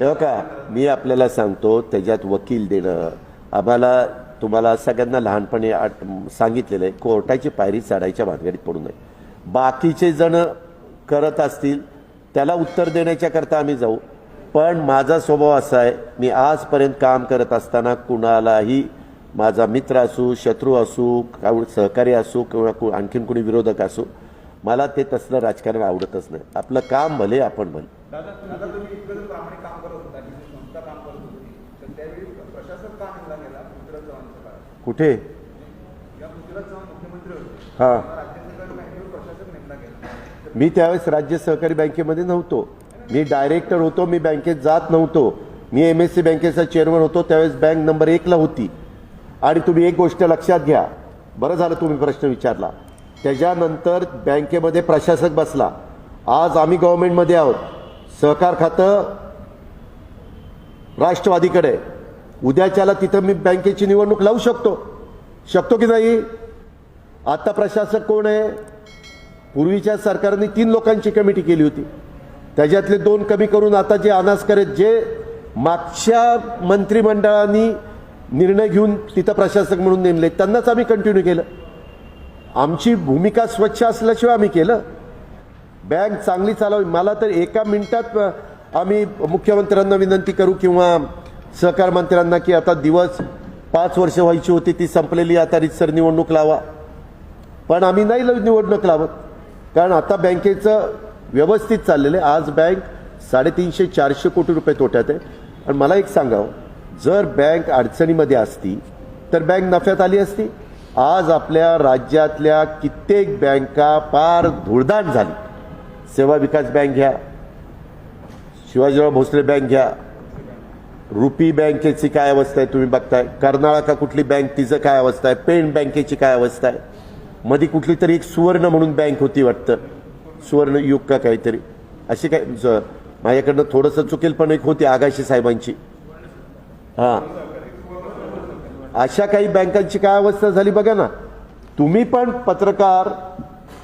हो का? मी आपल्याला सांगतो, त्याच्यात वकील देणं आम्हाला तुम्हाला सगळ्यांना लहानपणी सांगितलेलं आहे, कोर्टाची पायरी चढायच्या भानगडीत पडू नये. बाकीचे जण करत असतील त्याला उत्तर देण्याच्या करता आम्ही जाऊ. पण माझा स्वभाव असा आहे, मी आजपर्यंत काम करत असताना कुणालाही, माझा मित्र असू, शत्रू असू, सहकारी असू किंवा आणखीन कोणी विरोधक असू, मला ते तसलं राजकारण आवडतच नाही. आपलं काम भले आपण भले. कुठे? हां, मी त्यावेळेस राज्य सहकारी बँकेमध्ये नव्हतो, मी डायरेक्टर होतो. मी बँकेत जात नव्हतो. मी MSC बँकेचा चेअरमन होतो. त्यावेळेस बँक नंबर 1ला होती. आणि तुम्ही एक गोष्ट लक्षात घ्या, बरं झालं तुम्ही प्रश्न विचारला. त्याच्यानंतर बँकेमध्ये प्रशासक बसला. आज आम्ही गव्हर्नमेंटमध्ये आहोत. सहकार खातं राष्ट्रवादीकडे. उद्याच्याला तिथं मी बँकेची निवडणूक लावू शकतो की नाही? आता प्रशासक कोण आहे? पूर्वीच्या सरकारने 3 लोकांची कमिटी केली होती, त्याच्यातले 2 कमी करून आता जे अनास्कर आहेत, जे मागच्या मंत्रिमंडळाने निर्णय घेऊन तिथं प्रशासक म्हणून नेमले, त्यांनाच आम्ही कंटिन्यू केलं. आमची भूमिका स्वच्छ असल्याशिवाय आम्ही केलं. बँक चांगली चालवावी. मला तर एका मिनिटात आम्ही मुख्यमंत्र्यांना विनंती करू किंवा सहकार मंत्र्यांना की आता दिवस 5 वर्ष व्हायची होती ती संपलेली, आता रितसर निवडणूक लावा. पण आम्ही नाही निवडणूक लावत, कारण आता बँकेचं व्यवस्थित चाललेलं आहे. आज बँक 350-400 कोटी रुपये तोट्यात आहे. आणि मला एक सांगावं, जर बँक अडचणीमध्ये असती तर बँक नफ्यात आली असती. आज आपल्या राज्यातल्या कित्येक बँका पार धुळदाण झाली. सेवा विकास बँक घ्या, शिवाजीराव भोसले बँक घ्या, रुपी बँकेची काय अवस्था आहे तुम्ही बघताय, कर्नाळा का कुठली बँक तिचं काय अवस्था आहे, पेण बँकेची काय अवस्था आहे. मध्ये कुठली तरी एक सुवर्ण म्हणून बँक होती वाटतं, सुवर्ण युग का काहीतरी अशी काय, माझ्याकडनं थोडंसं चुकेल पण एक होती आगाशी साहेबांची. हां, अशा काही बँकांची काय अवस्था झाली बघा ना. तुम्ही पण पत्रकार,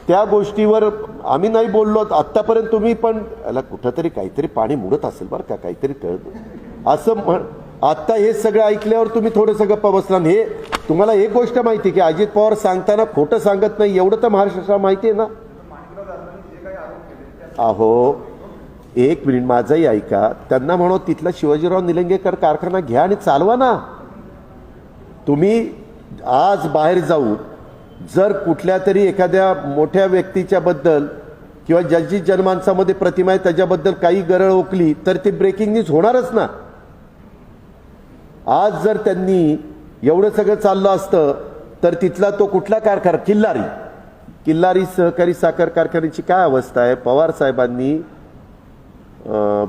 त्या गोष्टीवर आम्ही नाही बोललो आत्तापर्यंत. तुम्ही पण याला कुठंतरी काहीतरी पाणी मुडत असेल बरं का, काहीतरी कळत असं. आत्ता हे सगळं ऐकल्यावर तुम्ही थोडंसं गप्पा बसला. हे तुम्हाला एक गोष्ट माहिती की अजित पवार सांगताना खोटं सांगत नाही, एवढं तर महाराष्ट्राला माहिती आहे ना. अहो, एक मिनिट माझंही ऐका. त्यांना म्हणो तिथला शिवाजीराव निलंगेकर कारखाना घ्या आणि चालवा ना. तुम्ही आज बाहेर जाऊ, जर कुठल्या तरी एखाद्या मोठ्या व्यक्तीच्या बद्दल किंवा ज्याची जनमानसामध्ये प्रतिमा आहे त्याच्याबद्दल काही गरळ ओकली तर ती ब्रेकिंग न्यूज होणारच ना. आज जर त्यांनी एवढं सगळं चाललं असतं तर तिथला तो कुठला कारखाना, किल्लारी सहकारी साखर कारखान्याची काय अवस्था आहे. पवार साहेबांनी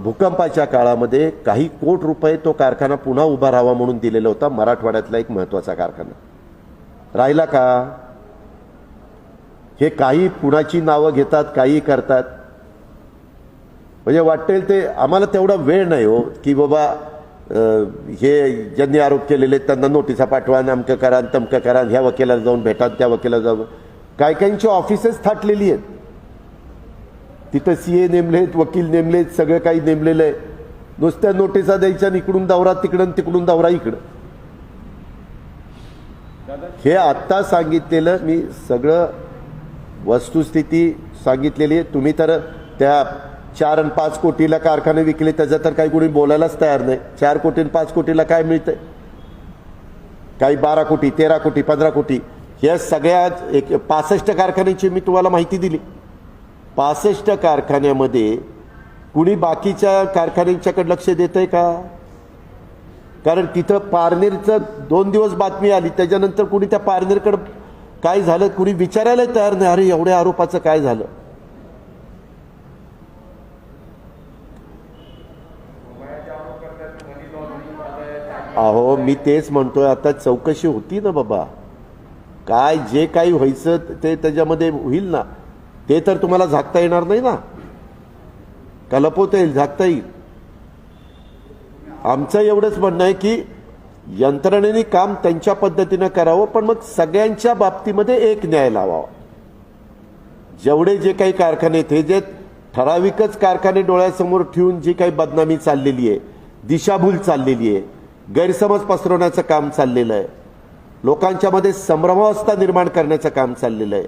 भूकंपाच्या काळामध्ये काही कोट रुपये तो कारखाना पुन्हा उभा राहावा म्हणून दिलेला होता. मराठवाड्यातला एक महत्त्वाचा कारखाना राहिला का. हे काही पुण्याची नावं घेतात, काही करतात. म्हणजे वाटेल ते. आम्हाला तेवढा वेळ नाही हो की बाबा हे ज्यांनी आरोप केलेले त्यांना नोटिसा पाठवा, अमकं करा तमकं करा, ह्या वकिलाला जाऊन भेटा त्या वकिलाला जाऊन. काय काहींची ऑफिसेस थाटलेली आहेत. तिथं CA नेमलेत, वकील नेमलेत, सगळं काही नेमलेलं आहे. नुसत्या नोटिसा द्यायच्या, इकडून दौरा तिकडं, तिकडून दौरा इकडं. हे आत्ता सांगितलेलं मी सगळं वस्तुस्थिती सांगितलेली आहे. तुम्ही तर त्या 4 आणि 5 कोटीला कारखाने विकले त्याचं तर काही कोणी बोलायलाच तयार नाही. 4 कोटी आणि 5 कोटीला काय मिळतंय. काही 12 कोटी 13 कोटी 15 कोटी. या सगळ्या 65 कारखान्याची मी तुम्हाला माहिती दिली. 65 कारखान्यामध्ये कुणी बाकीच्या कारखान्यांच्याकडे लक्ष देतंय का. कारण तिथं पारनेरचं 2 दिवस बातमी आली, त्याच्यानंतर कुणी त्या पारनेरकडं काय झालं कुणी विचारायला तयार नाही. अरे एवढ्या आरोपाचं काय झालं. अहो मी तेच म्हणतोय, आता चौकशी होती ना बाबा. काय जे काही व्हायचं ते त्याच्यामध्ये होईल ना. ते तर तुम्हाला झाकता येणार नाही ना. का लपवता येईल, झाकता येईल. आमचं एवढंच म्हणणं आहे की यंत्रणेने काम त्यांच्या पद्धतीनं करावं, पण मग सगळ्यांच्या बाबतीमध्ये एक न्याय लावावा. जेवढे जे काही कारखाने आहेत, हे जे ठराविकच कारखाने डोळ्यासमोर ठेवून जी काही बदनामी चाललेली आहे, दिशाभूल चाललेली आहे, गैरसमज पसरवण्याचं काम चाललेलं आहे, लोकांच्या मध्ये संभ्रमावस्था निर्माण करण्याचं काम चाललेलं आहे.